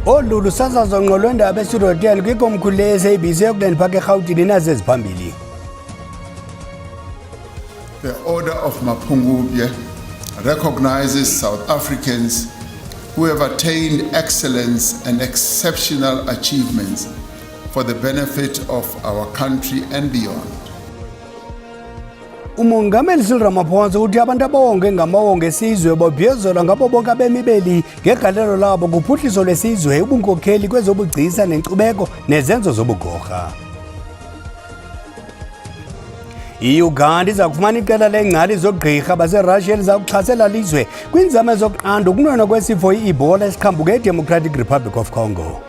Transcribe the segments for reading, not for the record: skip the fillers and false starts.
Olulu sasazo ngqolwendaba eStudio 10 kwikomkhulu le-SABC yokulen Park eGauteng nazo eziphambili. The Order of Mapungubwe recognizes South Africans who have attained excellence and exceptional achievements for the benefit of our country and beyond. Umongameli Cyril Ramaphosa uthi abantu abawonge ngamawonga esizwe bobhiyozela ngabo bonke abemibeli ngegalelo labo kuphuhliso lwesizwe, ubunkokheli kwezobugcisa nenkcubeko nezenzo zobugorha. I-Uganda iza kufumana iqela leengcali zogqirha baseRussia eliza kuxhasela lizwe kwinzame zokunqanda ukunwenwa kwesifo i-Ebola esiqhambuke eDemocratic Republic of Congo.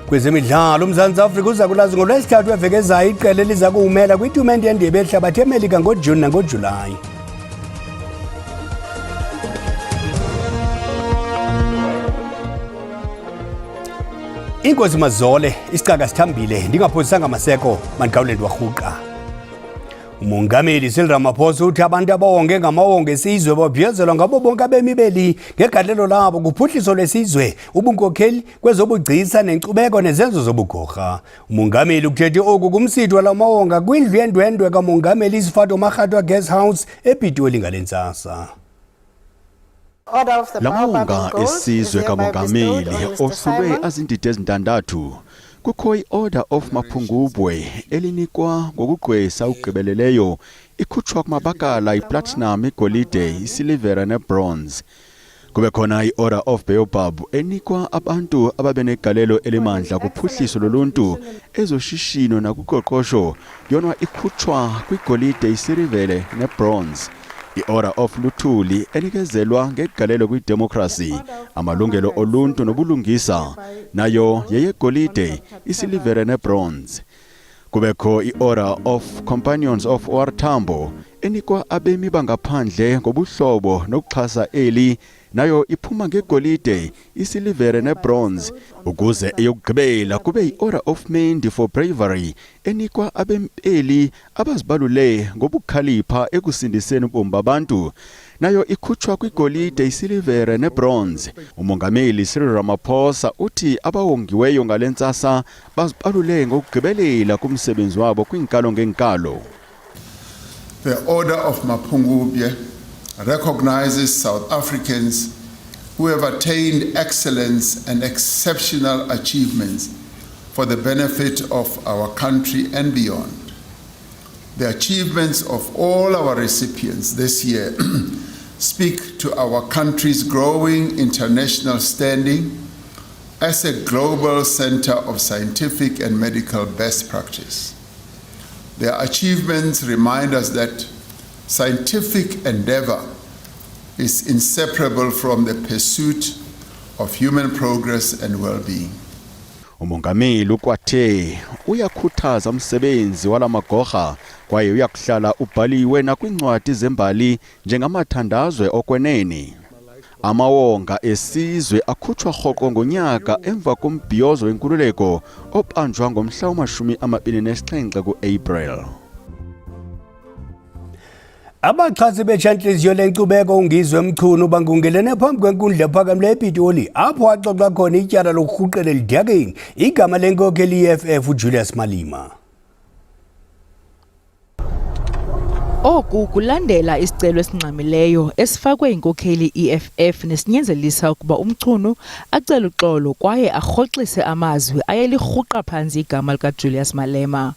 Kwezemidlalo uMzantsi Afrika uza kulazi ngolwesithathu weveki ezayo iqela eliza kuwumela kwitumente yendebe yehlabathi eMelika ngoJuni nangoJulayi. Inkosi Mazole, isicaka sithambile ndingaphosisanga maseko mandigawuleni warhuqa. Umongameli Cyril Ramaphosa uthi abantu abawonge ngamawonga esizwe babhiyozelwa ngabo bonke abemibeli ngegalelo labo kuphuhliso lwesizwe, ubunkokheli kwezobugcisa nenkcubeko nezenzo zobugorha. Umongameli ukuthethe oku kumsitho wala mawonga kwindlu yendwendwe kamongameli isifato Makgatwa Guest House ePitoli ngale ntsasa. La mawonga esizwe kamongameli ohlulwe azindidi ezintandathu. Kukho i-Order of Mapungubwe elinikwa ngokugqwesa ugqibeleleyo, ikhutshwa kumabakala iplatinum, igolide, isilivera nebronze. Kube khona i-Order of Baobab enikwa abantu ababenegalelo elimandla kuphuhliso loluntu, ezoshishino nakuqoqosho, yona ikhutshwa kwigolide, isilivere nebronze. I-Order of Luthuli enikezelwa ngegalelo kwidemokhrasi, amalungelo oluntu nobulungisa, nayo yeyegolide, isilivere nebronze. Kubekho i-Order of Companions of OR Tambo enikwa abemi bangaphandle ngobuhlobo nokuxhasa eli, nayo iphuma ngegolide, isilivere nebronze, ukuze eyokugqibela kube yi-Order of Mendi for Bravery enikwa abempeli abazibalule ngobukhalipha ekusindiseni ubomi babantu, nayo ikhutshwa kwigolide, isilivere nebronze. Umongameli Cyril Ramaphosa uthi abawongiweyo ngale ntsasa bazibalule ngokugqibelela kumsebenzi wabo kwinkalo ngeenkalo. The Order of Mapungubwe recognizes South Africans who have attained excellence and exceptional achievements for the benefit of our country and beyond. The achievements of all our recipients this year speak to our country's growing international standing as a global center of scientific and medical best practice. Their achievements remind us that scientific endeavor is inseparable from the pursuit of human progress and well-being. Umongameli ukwathe uyakhuthaza umsebenzi wala magorha kwaye uyakuhlala ubhaliwe nakwincwadi zembali njengamathandazwe okwenene. Amawonga esizwe akhutshwa rhoqo ngonyaka emva kombhiyozo wenkululeko obanjwa ngomhla wama-27 ku-April. Abaxhasi betshantliziyo lenkcubeko ungizwe Mchunu bangungelene phambi kwenkundla ephakamileyo ePitoli apho waxoxa khona ityala lokurhuqela elidakeni igama lenkokheli i-EFF uJulius Malema. Oku kulandela isicelo esingxamileyo esifakwe inkokheli EFF nesinyanzelisa ukuba uMchunu acele uxolo kwaye arhoxise amazwi ayelirhuqa phantsi igama likaJulius Malema.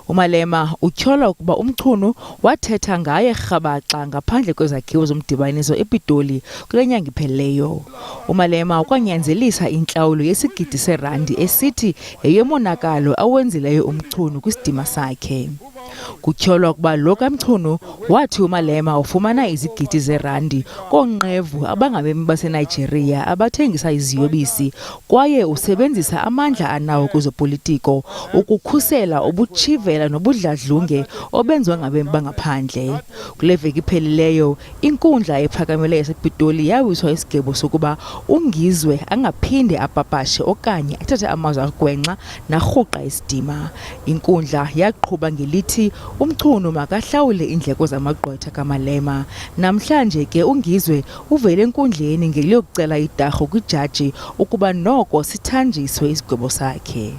uMalema utyhola ukuba uMchunu wathetha ngaye rhabaxa ngaphandle kwezakhiwo zomdibaniso ePitoli kule nyanga ipheleyo. uMalema ukwanyanzelisa intlawulo yesigidi serandi esithi yeyomonakalo awenzileyo uMchunu kwisidima sakhe. Kutyholwa ukuba lo kaMchunu wathi uMalema ufumana izigidi zerandi koonqevu abangabemi baseNigeria abathengisa iziyobisi kwaye usebenzisa amandla anawo kwezopolitiko ukukhusela ubutshivela nobudladlunge obenziwa ngabemi bangaphandle. Kule veki iphelileyo inkundla ephakamileyo yasePitoli yawiswa isigwebo sokuba ungizwe angaphinde apapashe okanye athathe amazwi agwenxa narhuqa isidima. Inkundla yaqhuba ngelithi lithi umchunu makahlawule iindleko zamagqwetha kaMalema. Namhlanje ke uNgizwe uvele enkundleni ngeliyokucela idarhu kwijaji ukuba noko sithanjiswe isigwebo sakhe.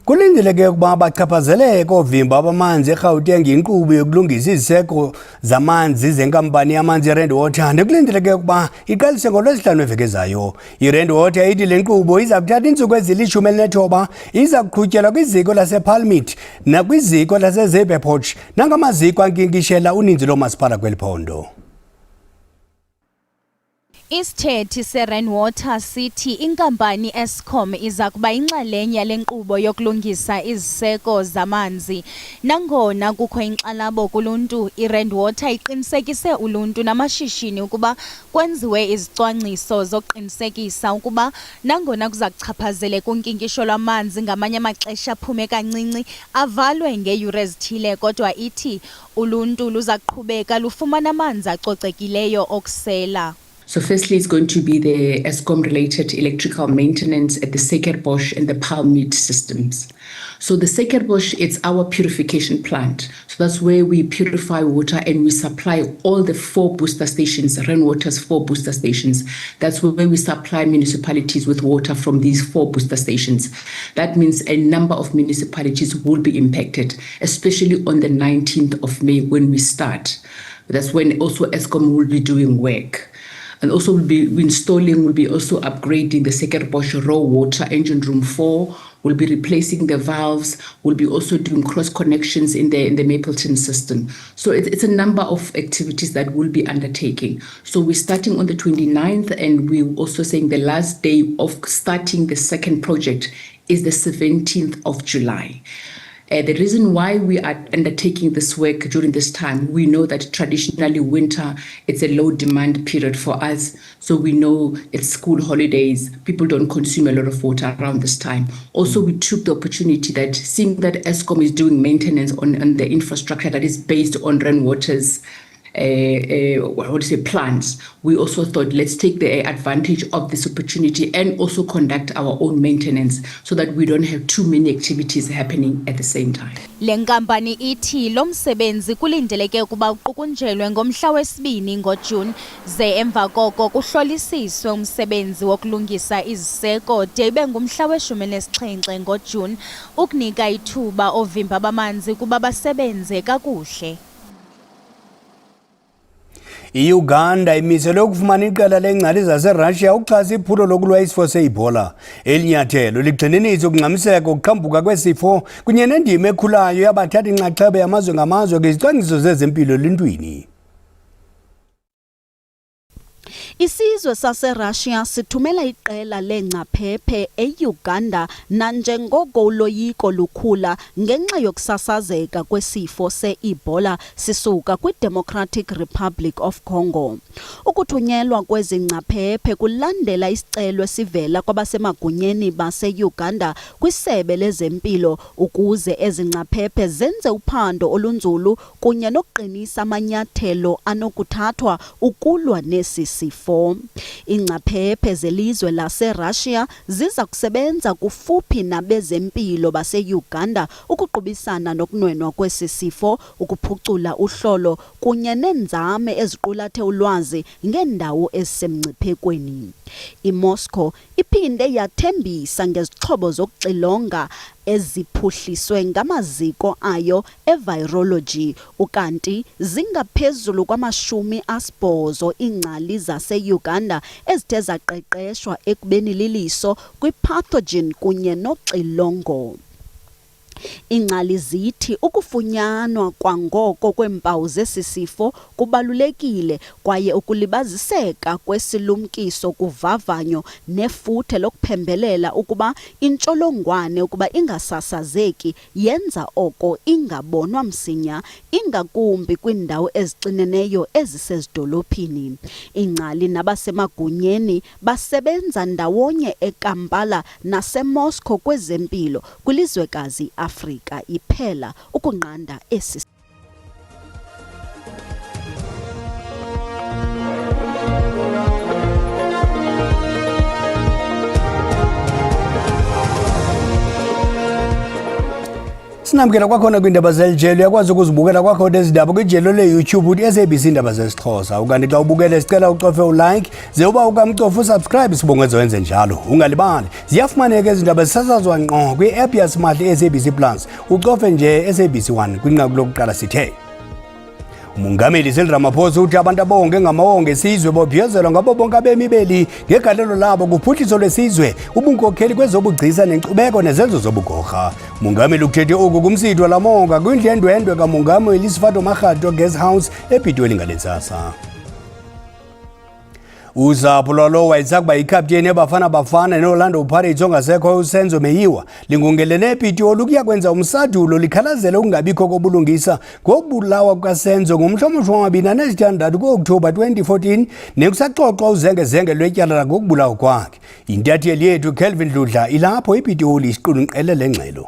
Kulindeleke ukuba bachaphazeleke oovimba bamanzi eGauteng inkqubo yokulungisa iziseko zamanzi zenkampani yamanzi iRand Water nekulindeleke ukuba iqalise ngoLwesihlanu eveki ezayo. iRand Water ithi le nkqubo iza kuthatha iintsuku ezili-19 iza kuqhutyelwa kwiziko lasePalmit nakwiziko laseZabepoch nangamaziko ankinkishela uninzi loomasipala kweli phondo. Isithethi seRand Water sithi inkampani Eskom iza kuba inxalenye yale nkqubo yokulungisa iziseko zamanzi. Nangona kukho inkxalabo kuluntu, iRand Water iqinisekise uluntu namashishini ukuba kwenziwe izicwangciso zokuqinisekisa ukuba nangona kuza kuchaphazeleka unkinkisho lwamanzi ngamanye amaxesha aphume kancinci avalwe ngeeyure ezithile, kodwa ithi uluntu luza kuqhubeka lufumana amanzi acocekileyo okusela. So firstly, it's going to be the Eskom-related electrical maintenance at the Suikerbos and the Palmit systems. So the Suikerbos, it's our purification plant. So that's where we purify water and we supply all the 4 booster stations, Rand Water's 4 booster stations. That's where we supply municipalities with water from these 4 booster stations. That means a number of municipalities will be impacted, especially on the 19th of May when we start. That's when also Eskom will be doing work. And also we'll be also upgrading the Suikerbos raw water engine room 4. We'll be replacing the valves. We'll be also doing cross connections in the Mapleton system. So it's a number of activities that we'll be undertaking. So we're starting on the 29th, and we're also saying the last day of starting the second project is the 17th of July. The reason why we are undertaking this work during this time, we know that traditionally winter, it's a low demand period for us. So we know it's school holidays, people don't consume a lot of water around this time. Also, we took the opportunity that seeing that Eskom is doing maintenance on the infrastructure that is based on Rand Water's plants, we also thought let's take the advantage of this opportunity and also conduct our own maintenance so that we don't have too many activities happening at the same time. Le nkampani ithi lo msebenzi kulindeleke ukuba uqukunjelwe ngomhla wesibini ngoJuni, ze emva koko kuhlolisiswe umsebenzi wokulungisa iziseko de ibe ngumhla we-17 ngoJuni ukunika ithuba oovimba bamanzi kuba basebenze kakuhle. iUganda imiselwe ukufumana iqela lengcali zaseRussia ukuxhasa iphulo lokulwa isifo se-Ebola. Elinyathelo ligxininisa ukungxamiseka ukuqhambuka kwesifo kunye nendima ekhulayo yabathatha inxaxheba yamazwe ngamazwe kwizicwangciso zezempilo eluntwini. Isizwe saseRussia sithumela iqela lengcaphephe eUganda nanjengoko uloyiko lukhula ngenxa yokusasazeka kwesifo se-Ebola sisuka kwi-Democratic Republic of Congo. Ukuthunyelwa kwezi ngcaphephe kulandela isicelo esivela kwabasemagunyeni base-Uganda kwisebe lezempilo ukuze ezi ngcaphephe zenze uphando olunzulu kunye nokuqinisa amanyathelo anokuthathwa ukulwa nesi sifo. Ingcaphephe zelizwe laseRussia ziza kusebenza kufuphi nabezempilo base-Uganda ukuqubisana nokunwenwa kwesi sifo, ukuphucula uhlolo kunye nenzame eziqulathe ulwazi ngendawo ezisemngciphekweni. IMoscow iphinde yathembisa ngezixhobo zokuxilonga eziphuhliswe ngamaziko ayo evirology, ukanti zingaphezulu kwama-80 ingcali zase-Uganda ezithe zaqeqeshwa ekubeni liliso kwipathogen kunye noxilongo. Ingcali zithi ukufunyanwa kwangoko kweempawu zesi sifo kubalulekile kwaye ukulibaziseka kwesilumkiso kuvavanyo nefuthe lokuphembelela ukuba intsholongwane ukuba ingasasazeki yenza oko ingabonwa msinya, ingakumbi kwiindawo ezixineneyo ezisezidolophini. Ingcali nabasemagunyeni basebenza ndawonye eKampala naseMoscow kwezempilo kwilizwekazi Afrika iphela ukunqanda esi. Sinamkela kwakhona kwindaba zelijelo uyakwazi ukuzibukela kwakhona ezindaba kwijelo le-YouTube uthi SABC indaba zesiXhosa. Ukanti xa ubukele sicela ucofe ulike, ze uba ukamcofa usubscribe sibongezo wenze njalo. Ungalibali, ziyafumaneka ezindaba zisasazwa ngqo kwi-app yasimahla SABC Plus. Ucofe nje SABC 1 kwinqaku lokuqala sithe. Umongameli Cyril Ramaphosa uthi abantu abonke ngamawonga esizwe bobhiyozelwa ngabo bonke abemi beli ngegalelo labo kuphuhliso lwesizwe, ubunkokheli kwezobugcisa nenkcubeko nezenzo zobugorha. Umongameli ukuthethe oku kumsitho lamawonga kwindwendwe kamongameli Sifato Makgatho Guest House ePitoli ngalentsasa. Usapho lwalo wayesakuba ikapteni eBafana Bafana neOrlando Pirates ongasekho uSenzo Meyiwa lingungelele ePitoli ukuya kwenza umsadulo likhalazela ukungabikho kobulungisa ngokubulawa kukaSenzo ngomhlomusho wama-26 ku-Okthobha 2014 nekusaxoxwa uzengezenge lwetyala ngokubulawa kwakhe. Intatheli yethu Kelvin Dludla ilapho ePitoli isiqulunqele lengxelo.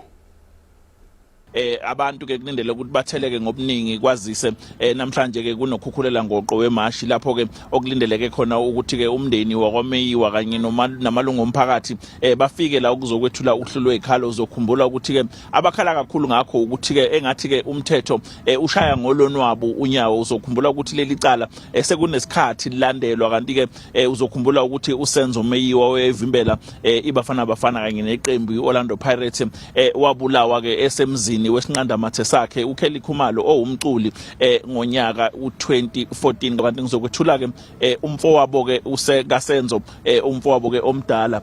Abantu ke kulindele ukuthi batheleke ngobuningi kwazise namhlanje ke kunokhukhulela ngoqo wemashi lapho ke okulindeleke khona ukuthi ke umndeni wakwaMeyiwa kanye namalungu omphakathi bafike la ukuzokwethula uhlulo ekhalo uzokhumbula ukuthi ke abakhala kakhulu ngakho ukuthi ke engathi ke umthetho ushaya ngolonwabo unyawo. Uzokhumbula ukuthi leli cala sekunesikhathi lilandelwa kanti ke uzokhumbula ukuthi uSenzo Meyiwa oyevimbela iBafana Bafana kanye neqembu iOrlando Pirates wabulawa ke esemzini wesinqandamathe sakhe uKelly Khumalo owumculi ngonyaka u2014 kanti ngizokwethula ke umfowabo ke usekaSenzo umfowabo ke omdala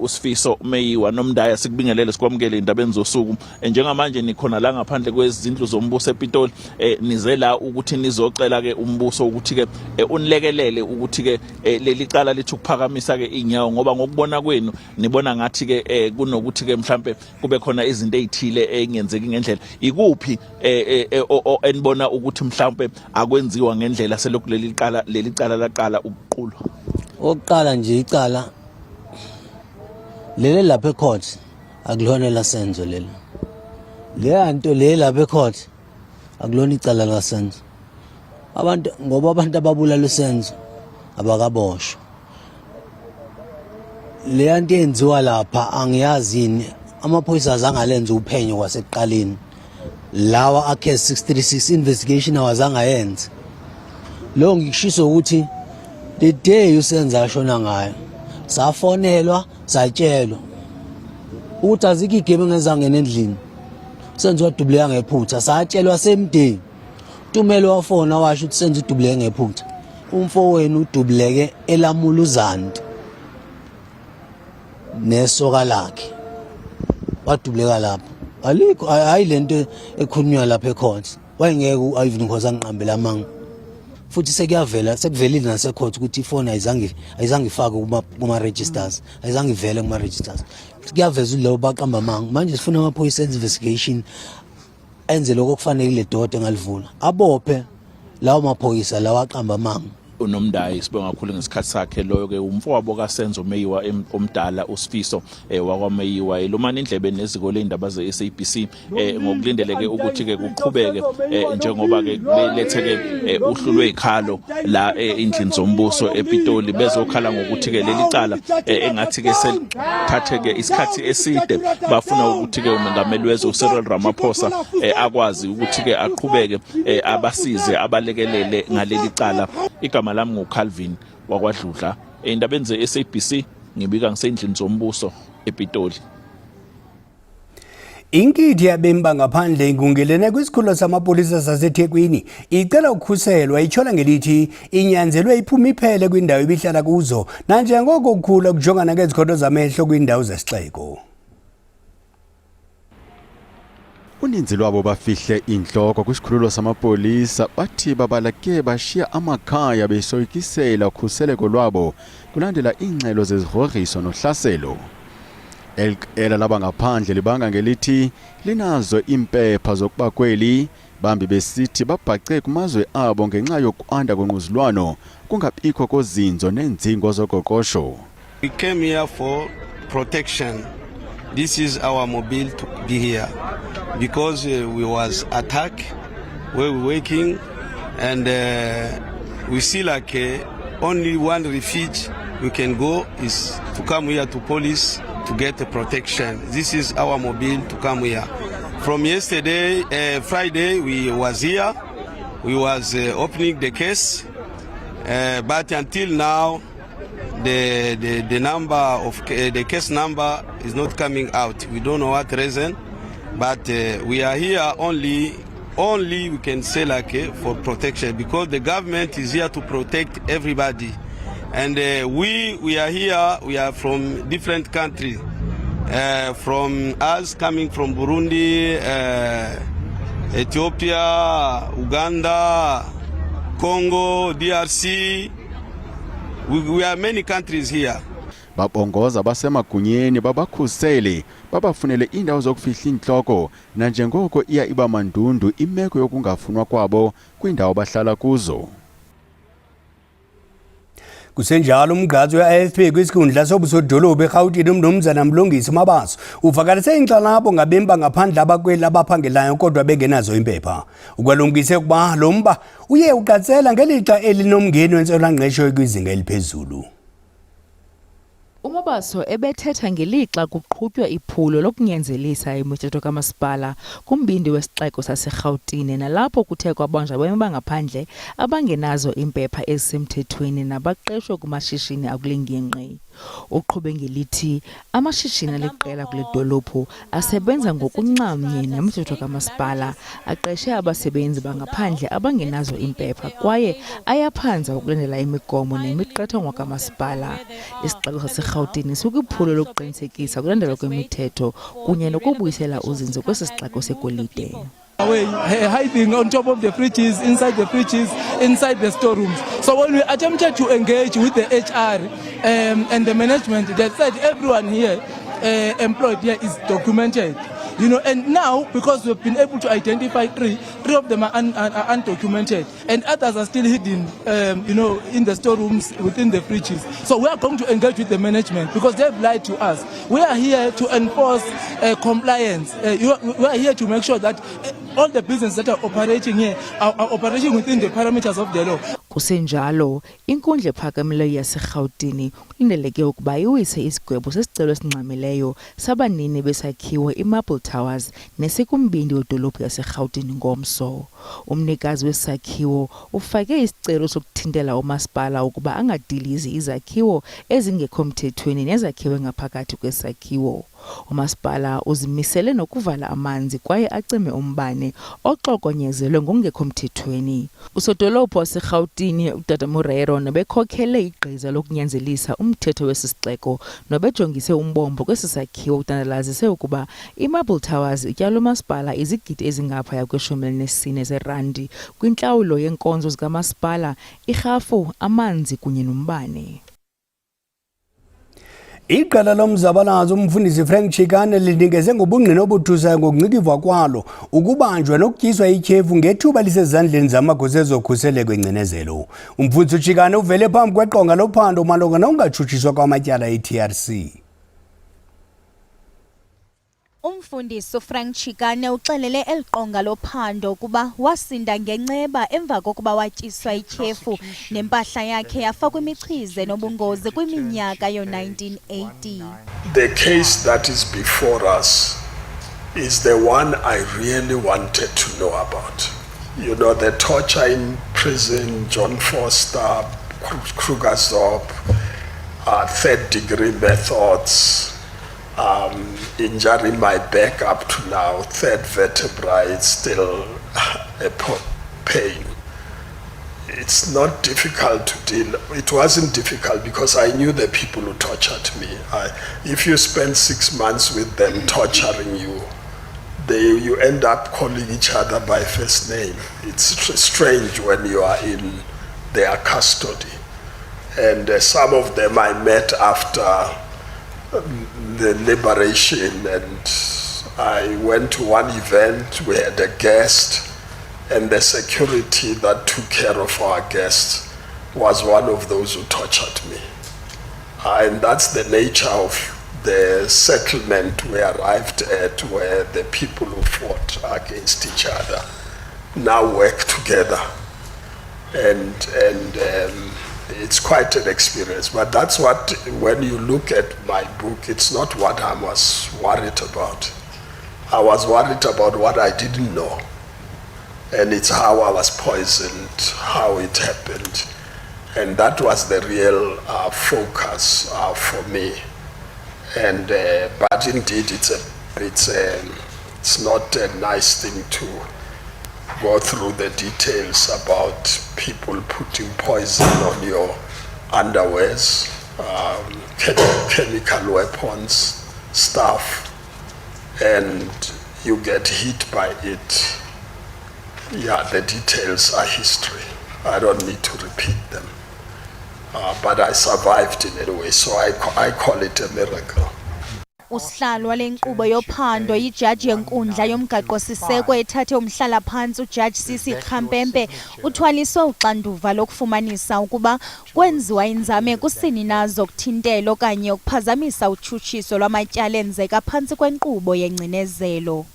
uSifiso Meyiwa nomndaya sikubingelele sikwamukele indabeni zosuku. Njengamanje nikhona la ngaphandle kwezindlu zombuso ePitoli nize la ukuthi nizocela ke umbuso ukuthi ke unilekelele ukuthi ke leli cala lithi ukuphakamisa ke inyawo ngoba ngokubona kwenu nibona ngathi ke kunokuthi ke mhlambe kube khona izinto ezithile engenzeki ngendlela. Ikuphi enibona ukuthi mhlambe akwenziwa ngendlela selokhu leli cala laqala ukuqulwa? Oqala nje icala lele lapha ecourt akulona laSenzo lelo. Le nto le lapha ecourt akulona icala laSenzo. Ngoba abantu ababulala uSenzo abakaboshwa. Le nto yenziwa lapha angiyazi yini. Amaphoyisa azangalenza uphenyo kwasekuqaleni. Lawa akhe 636 investigation awazangayenza. Lo ngikushiso ukuthi the day uSenzo ashona ngayo safonelwa satshelwa ukuthi azikho igebe ngezangena endlini. Senzo wadubuleka ngephutha satshelwa same day. Tumelo wafona washo ukuthi Senzo udubuleke ngephutha. Umfowenu udubuleke elamuluzanti nesoka lakhe. Wadubuleka lapho. Alikho hayi lento ekhulunywa lapha ecourt. Wayengeke uIvan Khoza ngiqambela amanga. Futhi sekuvelile nasecourt ukuthi ifone ayizange ifake kuma registers. Ayizange ivele kuma registers. Kuyaveza lo baqamba amanga. Manje sifuna amaphoyisa investigation enze lokho kufanele dodo engalivula. Abophe lawo maphoyisa lawa aqamba amanga. Unomndaya sibonga kakhulu ngesikhathi sakhe loyo ke umfowabo kaSenzo Meyiwa omdala uSifiso wakwaMeyiwa elomana indlebe neziko leindaba zeSABC ngokulindeleke ukuthi ke kuqhubeke njengoba ke letheke uhlulwe ikhalo la endlini zombuso ePitoli bezokhala ngokuthi ke leli cala engathi ke selithatheke isikhathi eside bafuna ukuthi ke umongameli wezwe uCyril Ramaphosa akwazi ukuthi ke aqhubeke abasize abalekelele ngaleli cala. Igama lami nguCalvin wakwaDludla endabeni zeSABC ngibika ngisendlini zombuso ePitoli. Inkithi yabemi bangaphandle ingungelene kwisikhululo samapolisa saseThekwini icela ukukhuselwa ichola ngelithi inyanzelwe iphuma iphele kwindawo ebihlala kuzo nanjengoko ukukhula kujongana ngezikhodo zamehlo kwindawo zesixeko. Uninzi lwabo bafihle inhloko kwisikhululo samapolisa bathi babalake bashiya amakhaya besoyikisela ukhuseleko lwabo kulandela ingxelo zezigrogriso nohlaselo. Eliqela labangaphandle libanga ngelithi linazo impepha zokuba kweli bambi besithi babhace kumazwe abo ngenxa yokwanda kongquzulwano kungabikho kozinzo nenzingo zoqoqosho. We came here for protection. This is our mobile to be here because we was attacked where we working and we see like only one refuge we can go is to come here to police to get the protection. This is our mobile to come here From yesterday, Friday, we was here. We was opening the case, but until now, the number of the case number is not coming out. We don't know what reason, but we are here only we can say like for protection, because the government is here to protect everybody, and we are here. We are from different countries. From us coming from Burundi, Ethiopia, Uganda, Congo, DRC. We are many countries here. Babongoza basemagunyeni babakhusele babafunele indawo zokufihla inhloko nanjengoko iya iba mandundu imeko yokungafunwa kwabo kwindawo bahlala kuzo. Kusenjalo umgqazi we-AFP kwisikhundla sobusodolophu eGauteng uMnumzana Mlungisi Mabaso uvakalise inxalabo ngabemi bangaphandle abakweli abaphangelayo kodwa bengenazo impepha. Ukwalungise ukuba lo mba uye uqatsela ngelixa elinomngeni wentswelangqesho kwizinga eliphezulu. Umabaso ebethetha ngelixa kuqhutywa iphulo lokunyanzelisa imithetho kamasipala kumbindi wesixeko saseGauteng nalapho kuthe kwabanjwa abemi bangaphandle abangenazo impepha ezisemthethweni nabaqeshwe kumashishini akulengingqi. Uqhube ngelithi amashishini aliqela kule dolophu asebenza ngokuncamnye nemithetho kamasipala, aqeshe abasebenzi bangaphandle abangenazo impepha kwaye ayaphanza ukulandela imigomo nemiqathango kamasipala. Isixeko saseGauteng sikwiphulo lokuqinisekisa ukulandelwa kwemithetho kunye nokubuyisela uzinzo kwesi sixeko segolide. Hiding on top of the fridges, inside the storerooms. So when we attempted to engage with the HR and the management, they said everyone here employed here is documented. You know, and now because we've been able to identify three of them are undocumented, and others are still hidden, you know, in the storerooms within the fridges. So we are going to engage with the management because they've lied to us. We are here to enforce compliance. We are here to make sure that all the businesses that are operating here are operating within the parameters of the law. Kusenjalo inkundla ephakamileyo yaseGauteng kulindeleke ukuba iwise isigwebo sesicelo esingxamileyo sabanini besakhiwo iMarble Towers nesikumbindi wedolophu yaseGauteng ngomso. Umnikazi wesakhiwo ufake isicelo sokuthintela umasipala ukuba angadilizi izakhiwo ezingekho mthethweni nezakhiwe ngaphakathi kwesakhiwo. Umasipala uzimisele nokuvala amanzi kwaye acime umbane oxokonyezelwe ngokungekho mthethweni. Usodolophu waseGauteng uTata Morero nobekhokhele igqiza lokunyanzelisa umthetho wesisixeko nobejongise umbombo kwesisakhiwo utandalazise ukuba iMarble Towers ityala umasipala izigidi ezingaphaya kwe-14 zeerandi kwintlawulo yenkonzo zikamasipala, irhafu, amanzi kunye nombane. Iqela lomzabalazo umfundisi Frank Chikane linikeze ngobungqina obuthusayo ngokuncikivwa kwalo ukubanjwa nokutyiswa ityhefu ngethuba lisezandleni zamagosa ezokhuseleko engcinezelo. Umfundisi Chikane uvele phambi kweqonga lophando malunga nokungatshutshiswa kwamatyala e-TRC. Umfundisi Frank Chikane uxelele eliqonga lophando ukuba wasinda ngenceba emva kokuba watyiswa ityhefu nempahla yakhe yafakwa imichize nobungozi kwiminyaka yo-1980. The case that is before us is the one I really wanted to know about. You know, the torture in prison, John Foster, Krugersdorp, third-degree methods, injuring my back up to now, third vertebra, it's still a pain. It's not difficult to deal. It wasn't difficult because I knew the people who tortured me. If you spend 6 months with them torturing you, you end up calling each other by first name. It's strange when you are in their custody. And some of them I met after the liberation, and I went to one event. We had a guest, and the security that took care of our guest was one of those who tortured me. And that's the nature of the settlement we arrived at, where the people who fought against each other now work together. And it's quite an experience. But that's what, when you look at my book, it's not what I was worried about. I was worried about what I didn't know. And it's how I was poisoned, how it happened. And that was the real focus for me. And but indeed, it's not a nice thing to go through the details about people putting poison on your underwears, chemical weapons, stuff, and you get hit by it. Yeah, the details are history. I don't need to repeat them. But I survived in any way, so I call it a miracle. Usihlalo wale nkqubo yophando yijaji yenkundla yomgaqo-siseko ethathe umhlala phantsi ujaji Sisi Khampempe uthwaliswe uxanduva lokufumanisa ukuba kwenziwa inzame kusini na zokuthintela okanye ukuphazamisa utshutshiso lwamatyala enzeka phantsi kwenkqubo yengcinezelo.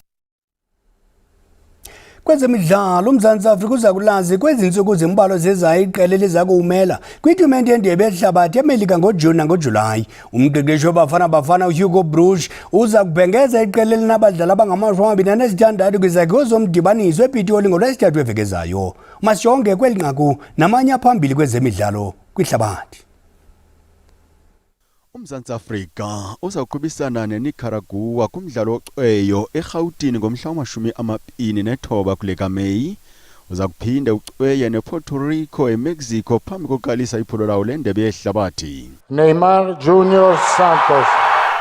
Kwezemidlalo uMzantsi Afrika uza kulazi kwezi ntsuku zimbalwa zezayo iqela eliza kuwumela kwitumente yendebe yehlabathi eMelika ngoJuni nangoJulayi. Umqeqeshi wabafana uHugo Broos uza kubhengeza iqela elinabadlali abangama-26 kwizakhiwo zomdibaniso ePitoli ngoLwesithathu weveki ezayo. Masijonge kweli nqaku namanye aphambili kwezemidlalo kwihlabathi. uMzantsi Afrika uza kuqhubisana neNicaragua kumdlalo ocweyo eGauteng ngomhla wama-29 kule kaMeyi. Uza kuphinde ucweye nePuerto Rico eMexico phambi kokuqalisa iphulo lawo lendebe yehlabathi. Neymar Junior Santos.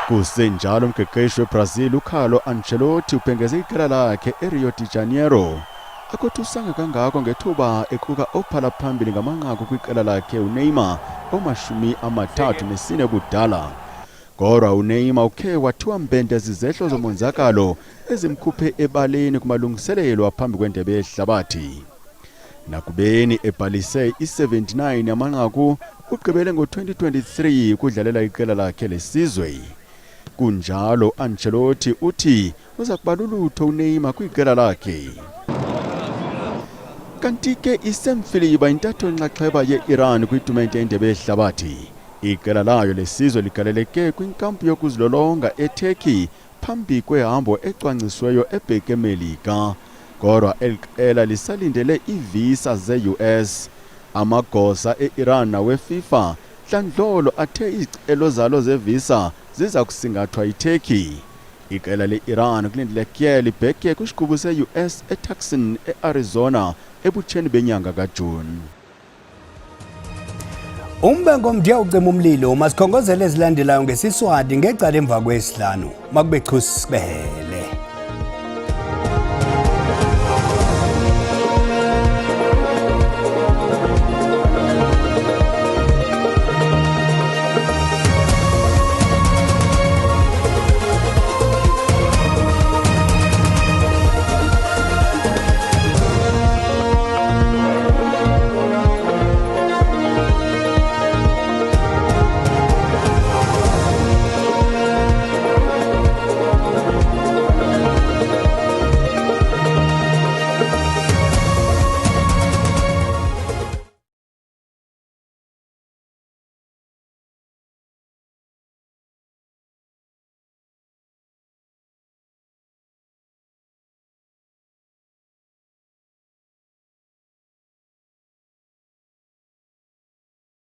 Kusenjalo umqeqeshi weBrazil uCarlo Ancelotti ubhengeze iqela lakhe eRio de Janeiro. Akothusanga kangako ngethuba equka ophala phambili ngamanqaku kwiqela lakhe uNeymar oma-34 budala. Kodwa uNeymar ukhe wathiwa mbende zizehlo zomonzakalo ezimkhuphe ebaleni kumalungiselelo aphambi kwendebe yehlabathi. Nakubeni ebhalise i-79 yamanqaku ugqibele ngo-2023 kudlalela iqela lakhe lesizwe. Kunjalo Ancelotti uthi uza kuba lulutho uNeymar kwiqela lakhe. Kanti ke isemfiliba intatho nxaxheba ye-Iran kwitumente yendebe yehlabathi. Iqela layo lesizwe ligaleleke kwinkampu yokuzilolonga eTurkey phambi kwehambo ecwangcisweyo ebheke eMelika. Kodwa eliqela lisalindele ivisa ze-US. Amagosa e-Iran nawe-FIFA hlandlolo athe izicelo zalo zevisa ziza kusingathwa yiTurkey. Iqela le-Iran kulindeleke libheke kwisiqubu se-US eTucson e-Arizona ebutsheni benyanga kaJuni. Umbengo mdiya ucima umlilo masikhongozele ezilandelayo ngesiSwati ngecala emva kwesihlanu makube chusibele.